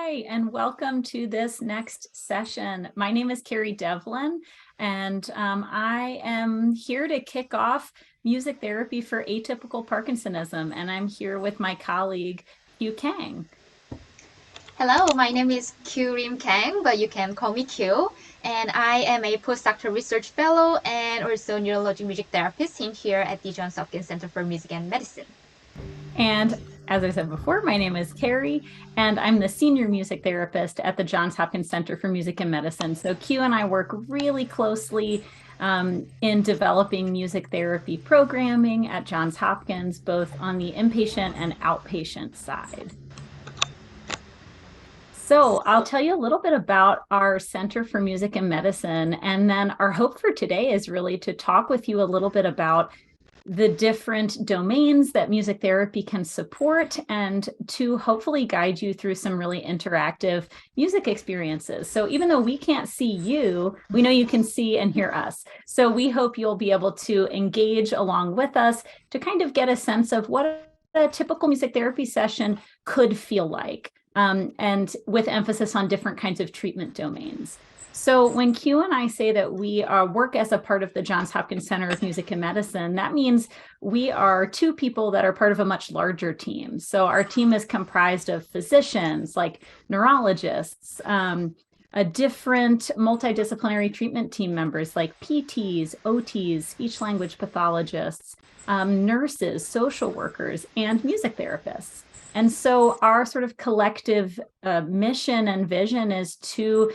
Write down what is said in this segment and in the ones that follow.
Hi, and welcome to this next session. My name is Kerry Devlin, and I am here to kick off music therapy for atypical Parkinsonism, and I'm here with my colleague, Kang. Hello, my name is Kyurim Kang, but you can call me Q. And I am a postdoctoral research fellow and also neurologic music therapist in here at the Johns Hopkins Center for Music and Medicine. And as I said before, my name is Kerry, and I'm the senior music therapist at the Johns Hopkins Center for Music and Medicine. So Q and I work really closely in developing music therapy programming at Johns Hopkins, both on the inpatient and outpatient side. So I'll tell you a little bit about our Center for Music and Medicine, and then our hope for today is really to talk with you a little bit about the different domains that music therapy can support and to hopefully guide you through some really interactive music experiences. So even though we can't see you, we know you can see and hear us. So we hope you'll be able to engage along with us to kind of get a sense of what a typical music therapy session could feel like, and with emphasis on different kinds of treatment domains. So when Q and I say that we work as a part of the Johns Hopkins Center of Music and Medicine, that means we are two people that are part of a much larger team. So our team is comprised of physicians, like neurologists, a different multidisciplinary treatment team members like PTs, OTs, speech language pathologists, nurses, social workers, and music therapists. And so our sort of collective mission and vision is to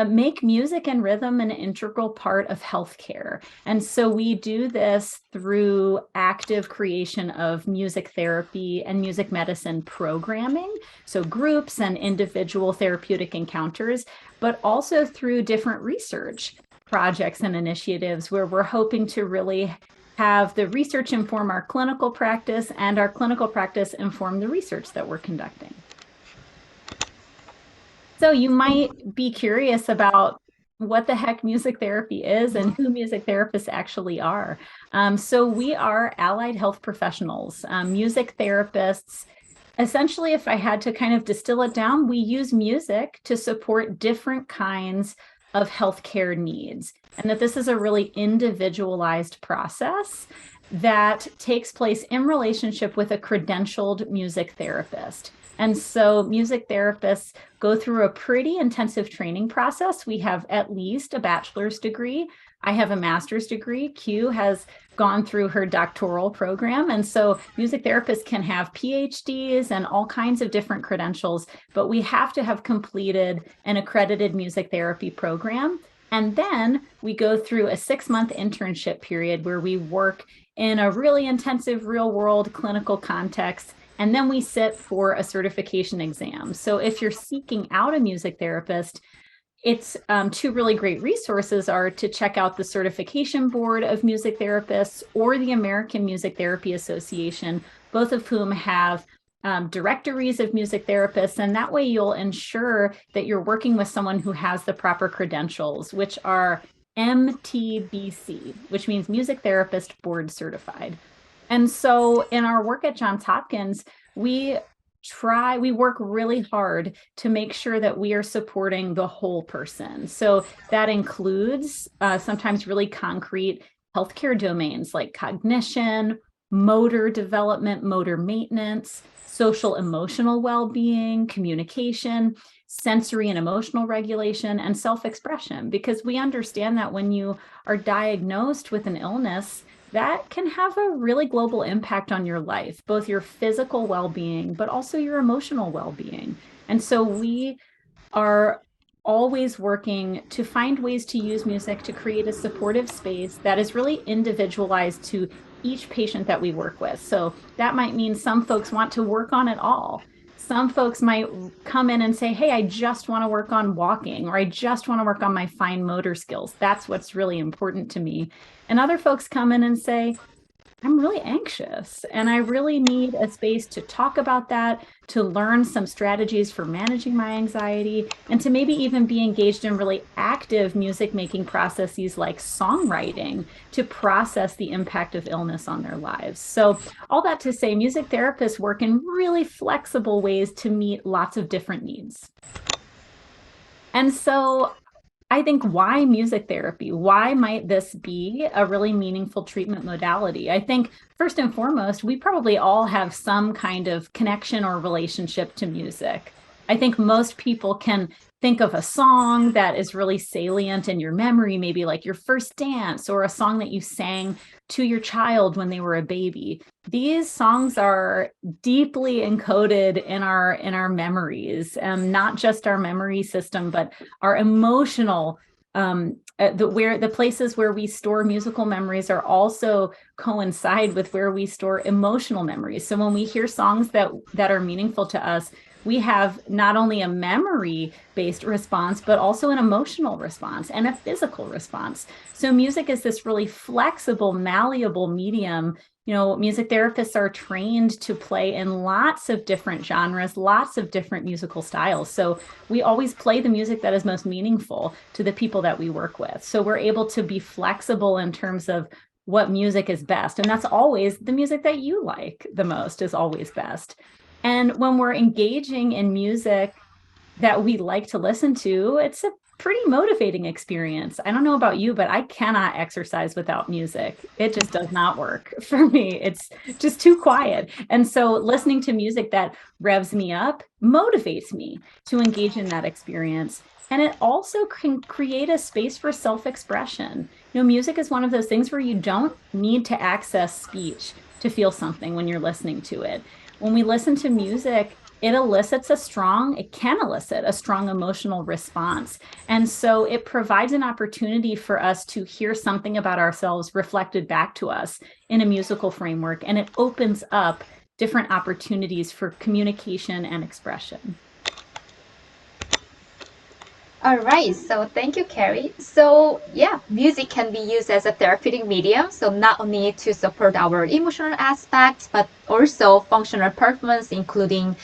make music and rhythm an integral part of healthcare. And so we do this through active creation of music therapy and music medicine programming, so groups and individual therapeutic encounters, but also through different research projects and initiatives where we're hoping to really have the research inform our clinical practice and our clinical practice inform the research that we're conducting. So you might be curious about what the heck music therapy is and who music therapists actually are. So we are allied health professionals, music therapists. Essentially, if I had to kind of distill it down, we use music to support different kinds of healthcare needs, and that this is a really individualized process that takes place in relationship with a credentialed music therapist. And so music therapists go through a pretty intensive training process. We have at least a bachelor's degree. I have a master's degree. Q has gone through her doctoral program. And so music therapists can have PhDs and all kinds of different credentials, but we have to have completed an accredited music therapy program. And then we go through a 6-month internship period where we work in a really intensive real-world clinical context. And then we sit for a certification exam. So if you're seeking out a music therapist, it's two really great resources are to check out the Certification Board of Music Therapists or the American Music Therapy Association, both of whom have directories of music therapists. And that way you'll ensure that you're working with someone who has the proper credentials, which are MTBC, which means Music Therapist Board Certified. And so in our work at Johns Hopkins, we work really hard to make sure that we are supporting the whole person. So that includes sometimes really concrete healthcare domains like cognition, motor development, motor maintenance, social emotional well-being, communication, sensory and emotional regulation, and self-expression, because we understand that when you are diagnosed with an illness, that can have a really global impact on your life, both your physical well-being, but also your emotional well-being. And so we are always working to find ways to use music to create a supportive space that is really individualized to each patient that we work with. So that might mean some folks want to work on it all. Some folks might come in and say, hey, I just want to work on walking, or I just want to work on my fine motor skills. That's what's really important to me. And other folks come in and say, I'm really anxious and I really need a space to talk about that, to learn some strategies for managing my anxiety, and to maybe even be engaged in really active music making processes like songwriting to process the impact of illness on their lives. So, all that to say, music therapists work in really flexible ways to meet lots of different needs. And so, I think, why music therapy? Why might this be a really meaningful treatment modality? I think first and foremost, we probably all have some kind of connection or relationship to music. I think most people can think of a song that is really salient in your memory, maybe like your first dance or a song that you sang to your child when they were a baby. These songs are deeply encoded in our memories, not just our memory system, but our emotional the places where we store musical memories are also coincide with where we store emotional memories. So when we hear songs that are meaningful to us, we have not only a memory based response, but also an emotional response and a physical response. So music is this really flexible, malleable medium. Music therapists are trained to play in lots of different genres, lots of different musical styles. So we always play the music that is most meaningful to the people that we work with. So we're able to be flexible in terms of what music is best. And that's always the music that you like the most is always best. And when we're engaging in music that we like to listen to, it's a pretty motivating experience. I don't know about you, but I cannot exercise without music. It just does not work for me. It's just too quiet. And so listening to music that revs me up motivates me to engage in that experience. And it also can create a space for self-expression. Music is one of those things where you don't need to access speech to feel something when you're listening to it. When we listen to music, it can elicit a strong emotional response. And so it provides an opportunity for us to hear something about ourselves reflected back to us in a musical framework. And it opens up different opportunities for communication and expression. All right, so thank you, Kerry. So yeah, music can be used as a therapeutic medium. So not only to support our emotional aspects, but also functional performance, including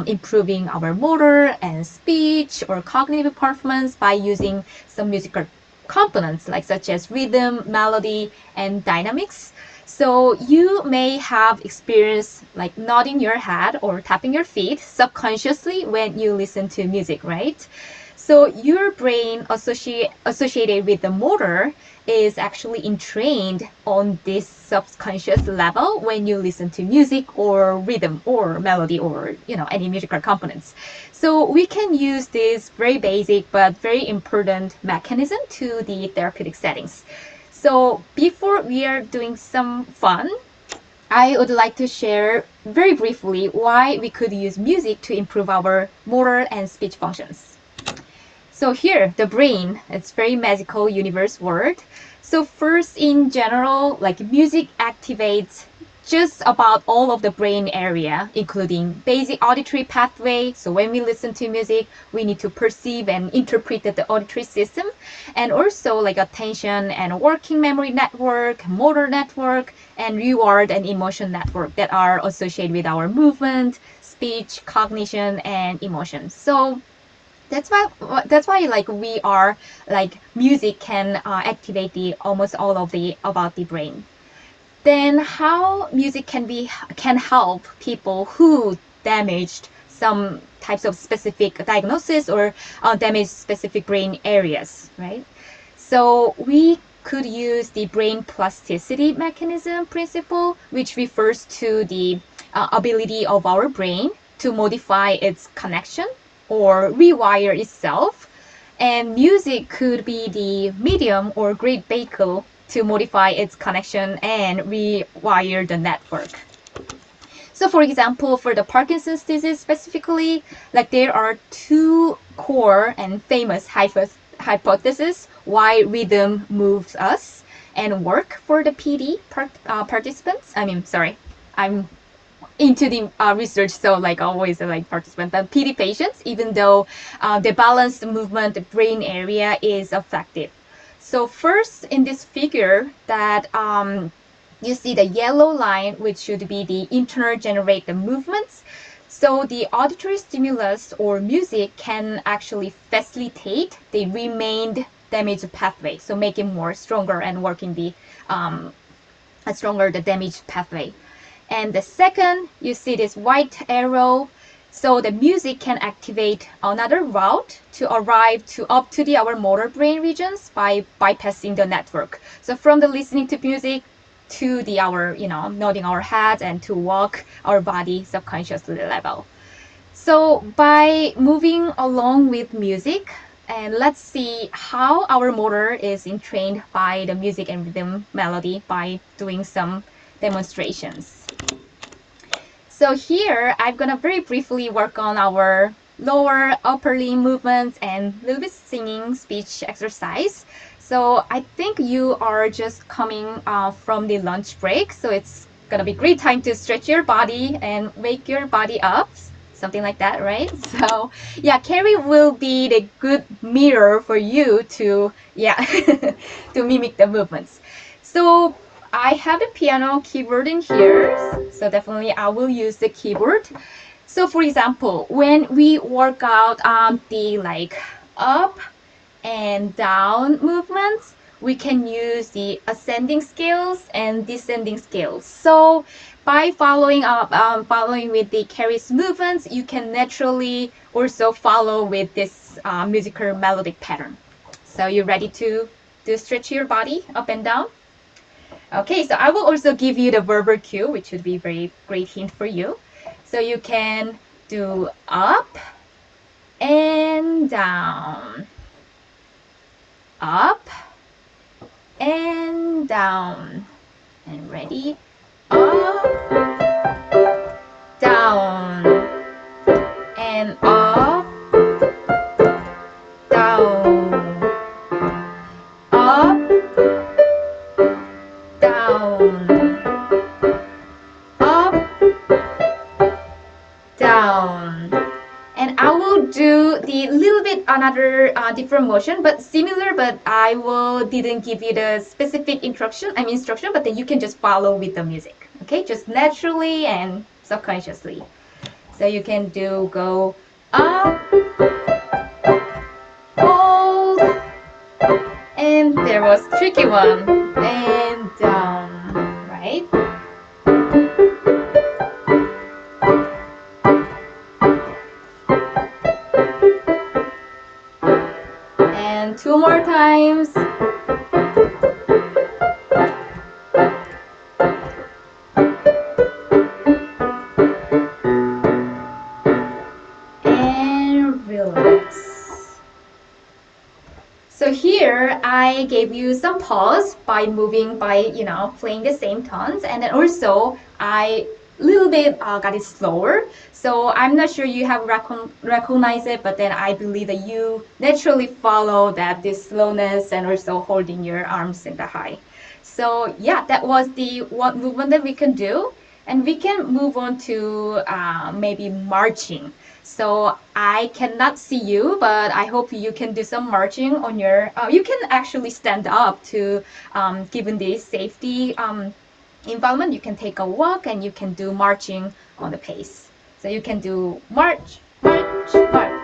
improving our motor and speech or cognitive performance by using some musical components like such as rhythm, melody, and dynamics. So you may have experienced like nodding your head or tapping your feet subconsciously when you listen to music, right? So your brain associated with the motor is actually entrained on this subconscious level when you listen to music or rhythm or melody or any musical components. So we can use this very basic but very important mechanism to the therapeutic settings. So before we are doing some fun, I would like to share very briefly why we could use music to improve our motor and speech functions. So here, the brain, it's very magical universe word. So first, in general, like music activates just about all of the brain area, including basic auditory pathway. So when we listen to music, we need to perceive and interpret the auditory system, and also like attention and working memory network, motor network, and reward and emotion network that are associated with our movement, speech, cognition, and emotion. So that's why like we are like music can activate the almost all of the about the brain. Then how music can help people who damaged some types of specific diagnosis or damaged specific brain areas, right? So we could use the brain plasticity mechanism principle, which refers to the ability of our brain to modify its connection or rewire itself. And music could be the medium or great vehicle to modify its connection and rewire the network. So for example, for the Parkinson's disease specifically, like there are two core and famous hypotheses why rhythm moves us and work for the PD participants. I'm into the research, so like always like participant, but PD patients, even though the balanced movement, the brain area is affected. So first in this figure that you see the yellow line, which should be the internal generated movements. So the auditory stimulus or music can actually facilitate the remained damaged pathway, so make it more stronger and working the stronger the damaged pathway. And the second, you see this white arrow. So the music can activate another route to arrive to up to the our motor brain regions by bypassing the network. So from the listening to music to the our nodding our heads and to walk our body subconsciously level. So by moving along with music, and let's see how our motor is entrained by the music and rhythm melody by doing some demonstrations. So here, I'm gonna very briefly work on our lower upper limb movements and a little bit singing speech exercise. So I think you are just coming from the lunch break, so it's gonna be great time to stretch your body and wake your body up, something like that, right? So yeah, Kerry will be the good mirror for you to to mimic the movements. So I have the piano keyboard in here, so definitely I will use the keyboard. So for example, when we work out the like up and down movements, we can use the ascending scales and descending scales. So by following with the Kerry's movements, you can naturally also follow with this musical melodic pattern. So you ready to stretch your body up and down? Okay, so I will also give you the verbal cue, which would be a very great hint for you. So you can do up and down, up and down, and ready, up, down, and up, down, up, down, up, down. And I will do the little bit another different motion, but similar, but I didn't give you the specific instruction, but then you can just follow with the music, okay? Just naturally and subconsciously. So you can go up, hold, and there was tricky one, and down, right? And two more times. And relax. So here I gave you some pause by moving by playing the same tones, and then also I little bit got it slower. So I'm not sure you have recognized it, but then I believe that you naturally follow this slowness and also holding your arms in the high. So yeah, that was the one movement that we can do, and we can move on to maybe marching. So I cannot see you, but I hope you can do some marching on your. You can actually stand up to, given the safety environment. You can take a walk and you can do marching on the pace. So you can do march, march, march.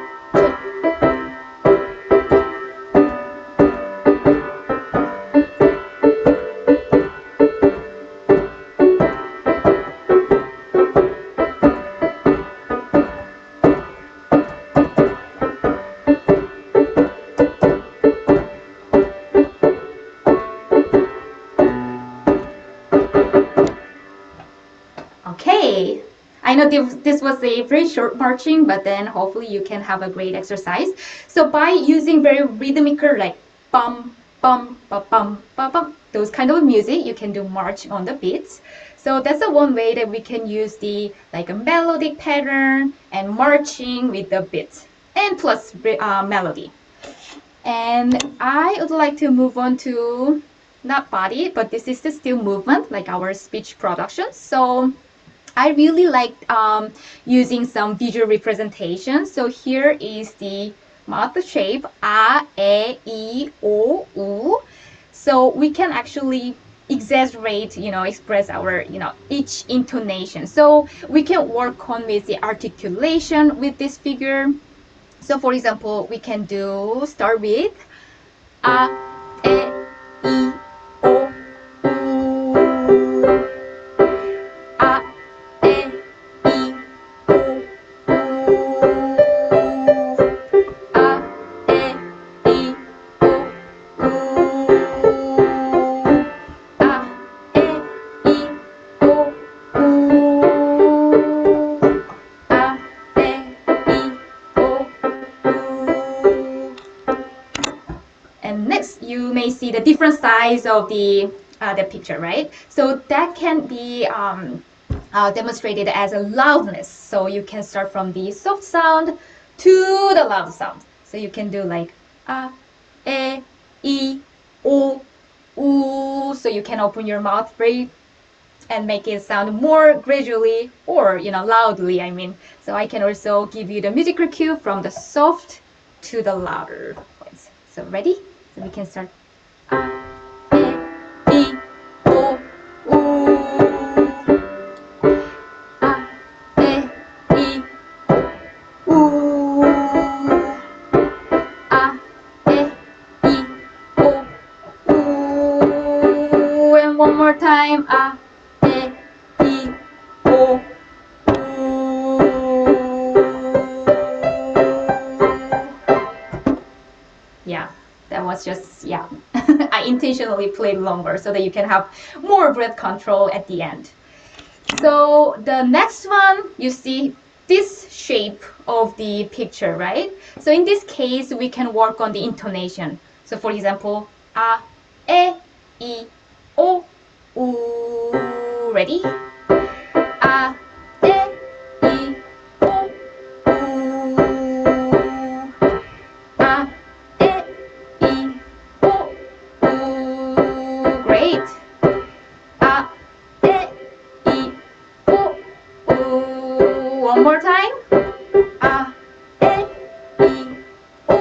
Okay, I know this was a very short marching, but then hopefully you can have a great exercise. So by using very rhythmical like bum, bum, ba bum, ba bum, those kind of music, you can do march on the beats. So that's the one way that we can use the like a melodic pattern and marching with the beats and plus melody. And I would like to move on to not body, but this is the still movement, like our speech production. So I really like using some visual representation. So here is the mouth shape, a, e, I, o, u. So we can actually exaggerate, express our, each intonation. So we can work on with the articulation with this figure. So for example, we can start with a, e, I, o, u. A, e, I, o, u. A, e, I, o, u. A, e, I, o, u. A, e, I, o, u. And next, you may see the different size of the picture, right? So that can be demonstrated as a loudness. So you can start from the soft sound to the loud sound. So you can do like a, e, I, o, u. So you can open your mouth very and make it sound more gradually or loudly, I mean. So I can also give you the musical cue from the soft to the louder voice. So ready? So we can start. A, e, I, o, u. A, e, I, o, u. A, e, I, o, u. And one more time. A, e, I, o, u. Yeah, that was just, I intentionally played longer so that you can have more breath control at the end. So the next one, you see this shape of the picture, right? So in this case, we can work on the intonation. So for example, a, e, I, o, u. Ready? A, e, I, o, u. A, e, I, o, u. Great. A, e, I, o, u. One more time. A, e, I, o,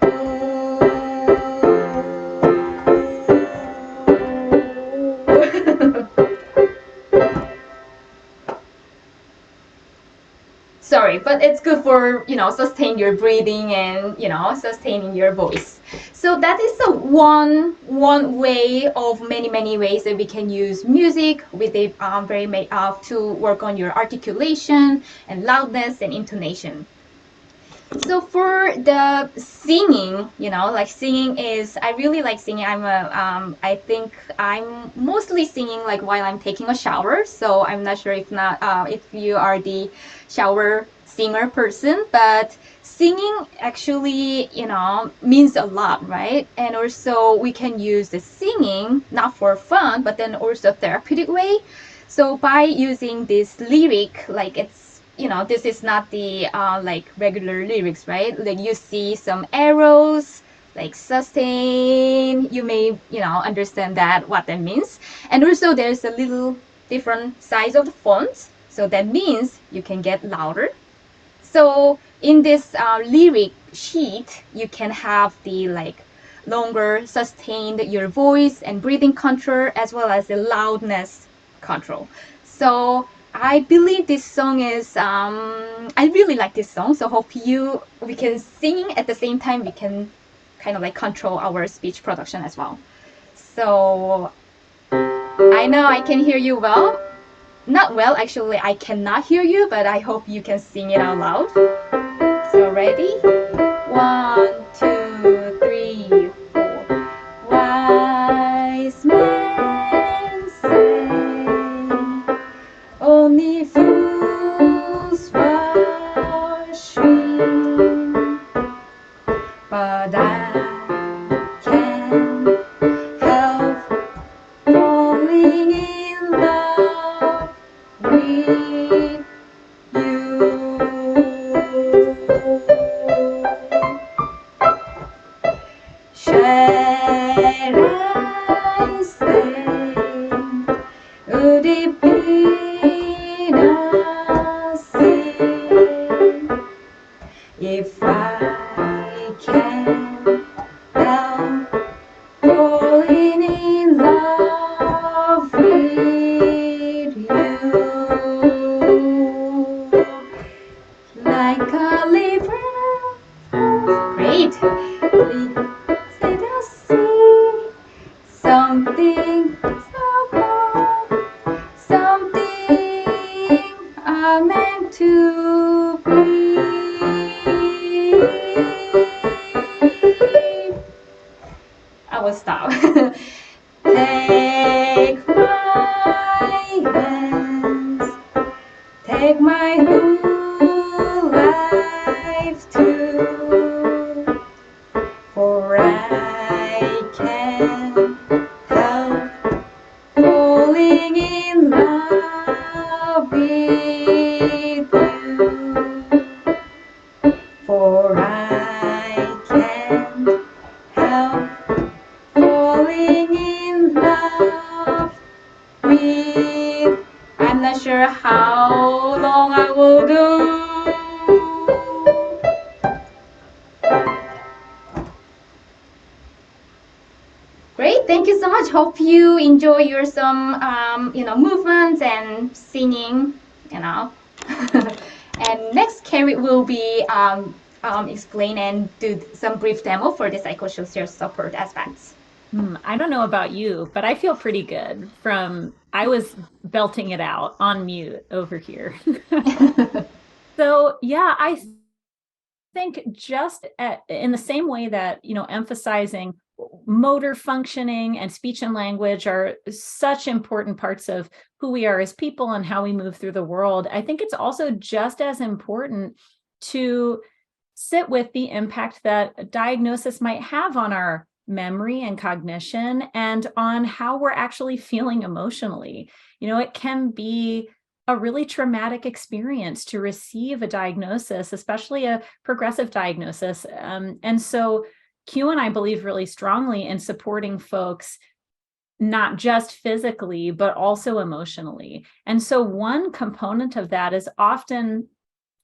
u. Sorry, but it's good for, sustain your breathing and, sustaining your voice. So that is the one way of many ways that we can use music with it to work on your articulation and loudness and intonation. So for the singing, like singing is, I really like singing. I think I'm mostly singing like while I'm taking a shower. So I'm not sure if you are the shower singer person, but singing actually, means a lot, right? And also we can use the singing not for fun, but then also therapeutic way. So by using this lyric, like it's, this is not the like regular lyrics, right? Like you see some arrows, like sustain. You may, understand what that means. And also there's a little different size of the font. So that means you can get louder. So in this lyric sheet, you can have the like longer sustained your voice and breathing control as well as the loudness control. So I believe this song is, I really like this song. So hope we can sing at the same time. We can kind of like control our speech production as well. So I know I can hear you well. Not well, actually, I cannot hear you, but I hope you can sing it out loud. So ready? 1, 2, 3, 4. Wise men say only fools worship, but I can't help falling in love with you. Shall I stay? Would it be the same if I can't help falling in love like a liver. Great. Say the sea, something so warm, something are meant to be. I will stop. Take my hands, take my whole life too, for I can't help falling in love with you, for I can't help falling in love with. I'm not sure how long I will do. Great, thank you so much. Hope you enjoy your some movements and singing, and next Kerry will be explain and do some brief demo for the psychosocial support aspects. I don't know about you, but I feel pretty good I was belting it out on mute over here. So yeah, I think just in the same way that, emphasizing motor functioning and speech and language are such important parts of who we are as people and how we move through the world, I think it's also just as important to sit with the impact that a diagnosis might have on our memory and cognition and on how we're actually feeling emotionally. It can be a really traumatic experience to receive a diagnosis, especially a progressive diagnosis. And so Q and I believe really strongly in supporting folks, not just physically, but also emotionally. And so one component of that is often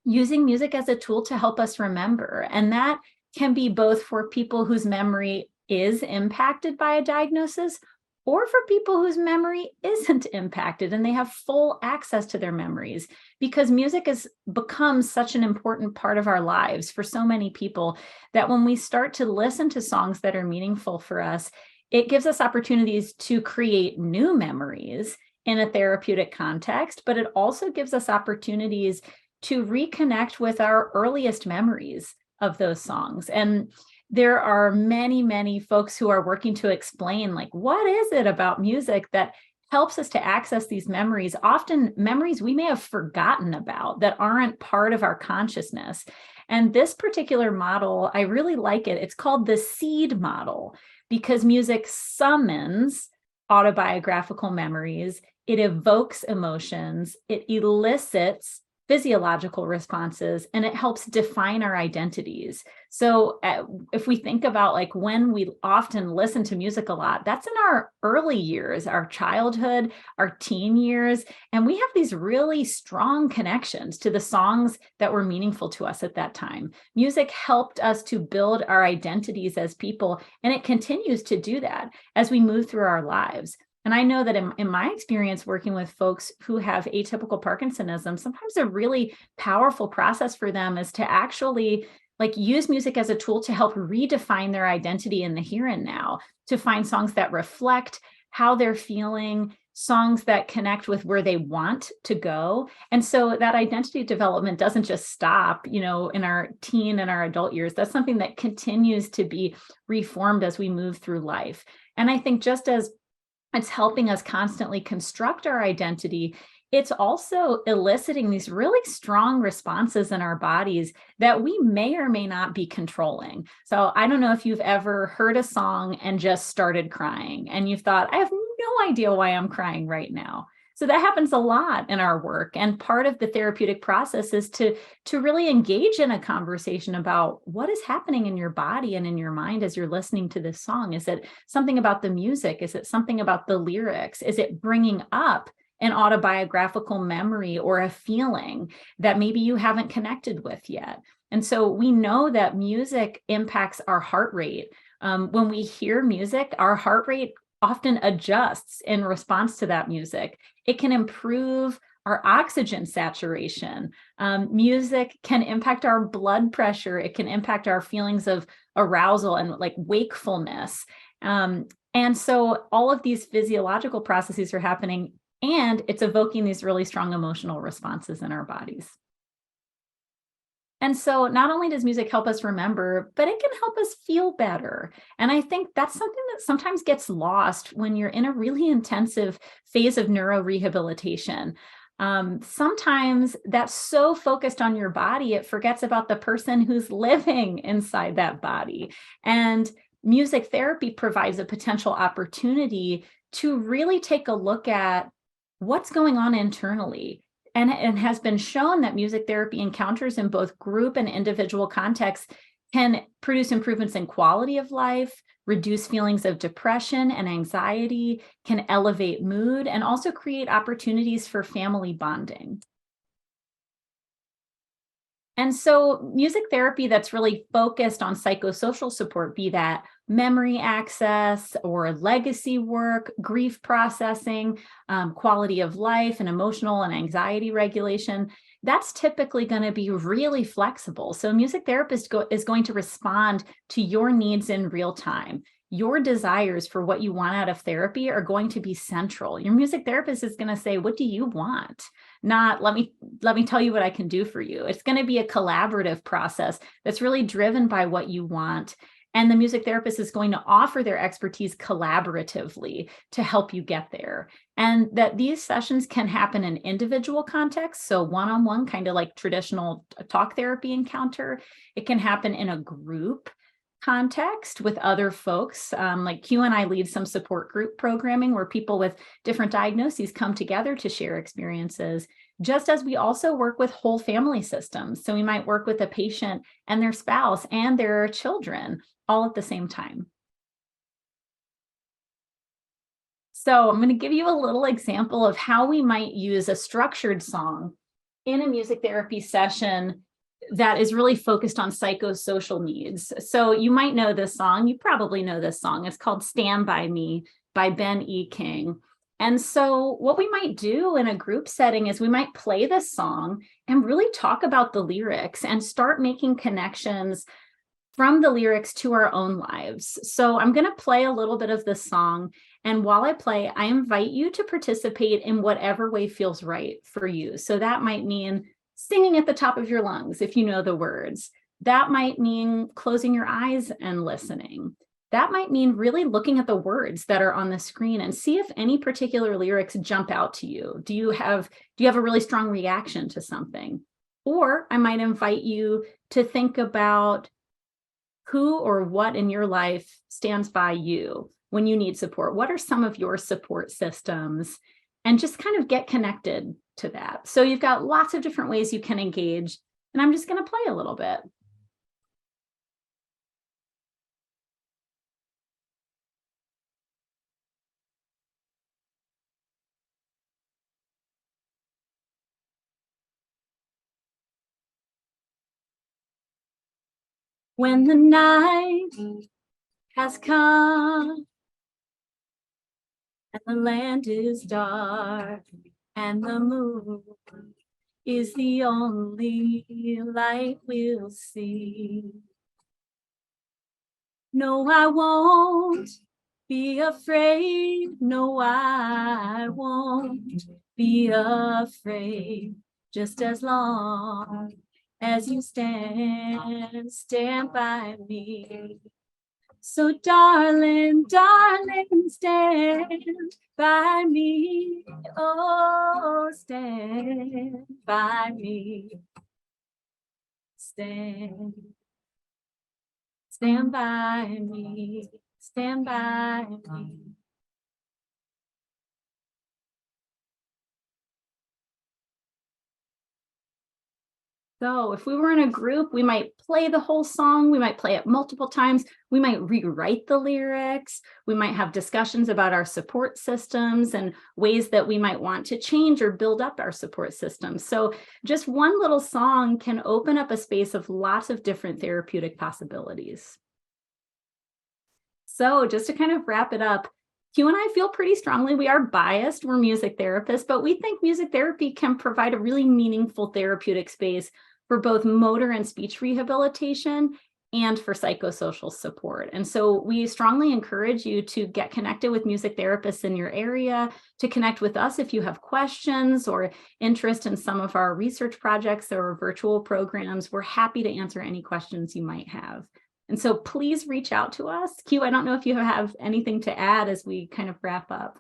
using music as a tool to help us remember. And that can be both for people whose memory is impacted by a diagnosis, or for people whose memory isn't impacted and they have full access to their memories, because music has become such an important part of our lives for so many people that when we start to listen to songs that are meaningful for us, it gives us opportunities to create new memories in a therapeutic context, but it also gives us opportunities to reconnect with our earliest memories of those songs. And there are many, many folks who are working to explain, like, what is it about music that helps us to access these memories, often memories we may have forgotten about that aren't part of our consciousness. And this particular model, I really like it. It's called the seed model because music summons autobiographical memories, it evokes emotions, it elicits physiological responses, and it helps define our identities. So if we think about like when we often listen to music a lot, that's in our early years, our childhood, our teen years, and we have these really strong connections to the songs that were meaningful to us at that time. Music helped us to build our identities as people, and it continues to do that as we move through our lives. And I know that in my experience working with folks who have atypical Parkinsonism, sometimes a really powerful process for them is to actually like use music as a tool to help redefine their identity in the here and now, to find songs that reflect how they're feeling, songs that connect with where they want to go. And so that identity development doesn't just stop, in our teen and our adult years. That's something that continues to be reformed as we move through life. And I think just as it's helping us constantly construct our identity, it's also eliciting these really strong responses in our bodies that we may or may not be controlling. So I don't know if you've ever heard a song and just started crying and you've thought, I have no idea why I'm crying right now. So that happens a lot in our work. And part of the therapeutic process is to really engage in a conversation about what is happening in your body and in your mind as you're listening to this song. Is it something about the music? Is it something about the lyrics? Is it bringing up an autobiographical memory or a feeling that maybe you haven't connected with yet? And so we know that music impacts our heart rate. When we hear music, our heart rate often adjusts in response to that music. It can improve our oxygen saturation. Music can impact our blood pressure. It can impact our feelings of arousal and like wakefulness. And so all of these physiological processes are happening, and it's evoking these really strong emotional responses in our bodies. And so not only does music help us remember, but it can help us feel better. And I think that's something that sometimes gets lost when you're in a really intensive phase of neurorehabilitation. Sometimes that's so focused on your body, it forgets about the person who's living inside that body. And music therapy provides a potential opportunity to really take a look at what's going on internally. And it has been shown that music therapy encounters in both group and individual contexts can produce improvements in quality of life, reduce feelings of depression and anxiety, can elevate mood, and also create opportunities for family bonding. And so music therapy that's really focused on psychosocial support, be that memory access or legacy work, grief processing, quality of life, and emotional and anxiety regulation, that's typically going to be really flexible. So music therapist is going to respond to your needs in real time. Your desires for what you want out of therapy are going to be central. Your music therapist is going to say, what do you want? Not let me tell you what I can do for you. It's going to be a collaborative process that's really driven by what you want. And the music therapist is going to offer their expertise collaboratively to help you get there. And that these sessions can happen in individual contexts, so one-on-one, kind of like traditional talk therapy encounter. It can happen in a group context with other folks. Like Q and I lead some support group programming where people with different diagnoses come together to share experiences, just as we also work with whole family systems. So we might work with a patient and their spouse and their children all at the same time. So I'm going to give you a little example of how we might use a structured song in a music therapy session that is really focused on psychosocial needs. So you might know this song. You probably know this song. It's called Stand By Me by Ben E. King. And so what we might do in a group setting is we might play this song and really talk about the lyrics and start making connections from the lyrics to our own lives. So I'm going to play a little bit of this song. And while I play, I invite you to participate in whatever way feels right for you. So that might mean singing at the top of your lungs if you know the words. That might mean closing your eyes and listening. That might mean really looking at the words that are on the screen and see if any particular lyrics jump out to you. Do you have a really strong reaction to something? Or I might invite you to think about who or what in your life stands by you when you need support. What are some of your support systems? And just kind of get connected to that. So you've got lots of different ways you can engage, and I'm just going to play a little bit. When the night has come and the land is dark and the moon is the only light we'll see. No, I won't be afraid. No, I won't be afraid. Just as long as you stand by me. So darling, darling, stand by me. Oh, stand by me. Stand by me. Stand by me. So if we were in a group, we might play the whole song. We might play it multiple times. We might rewrite the lyrics. We might have discussions about our support systems and ways that we might want to change or build up our support systems. So just one little song can open up a space of lots of different therapeutic possibilities. So just to kind of wrap it up, Q and I feel pretty strongly we are biased. We're music therapists, but we think music therapy can provide a really meaningful therapeutic space for both motor and speech rehabilitation and for psychosocial support. And so we strongly encourage you to get connected with music therapists in your area, to connect with us if you have questions or interest in some of our research projects or virtual programs. We're happy to answer any questions you might have. And so please reach out to us. Q, I don't know if you have anything to add as we kind of wrap up.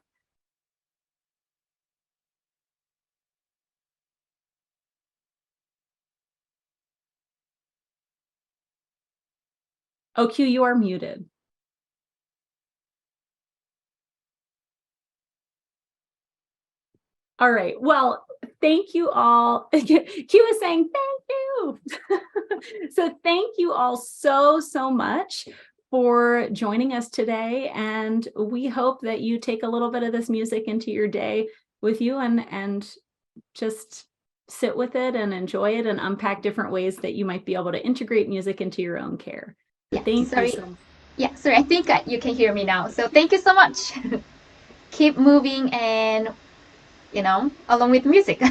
Oh, Q, you are muted. All right. Well, thank you all. Q is saying thank you. So thank you all so much for joining us today. And we hope that you take a little bit of this music into your day with you and just sit with it and enjoy it and unpack different ways that you might be able to integrate music into your own care. Yeah, Thank sorry. you so much. Yeah, sorry. I think you can hear me now. So thank you so much. Keep moving and, along with music.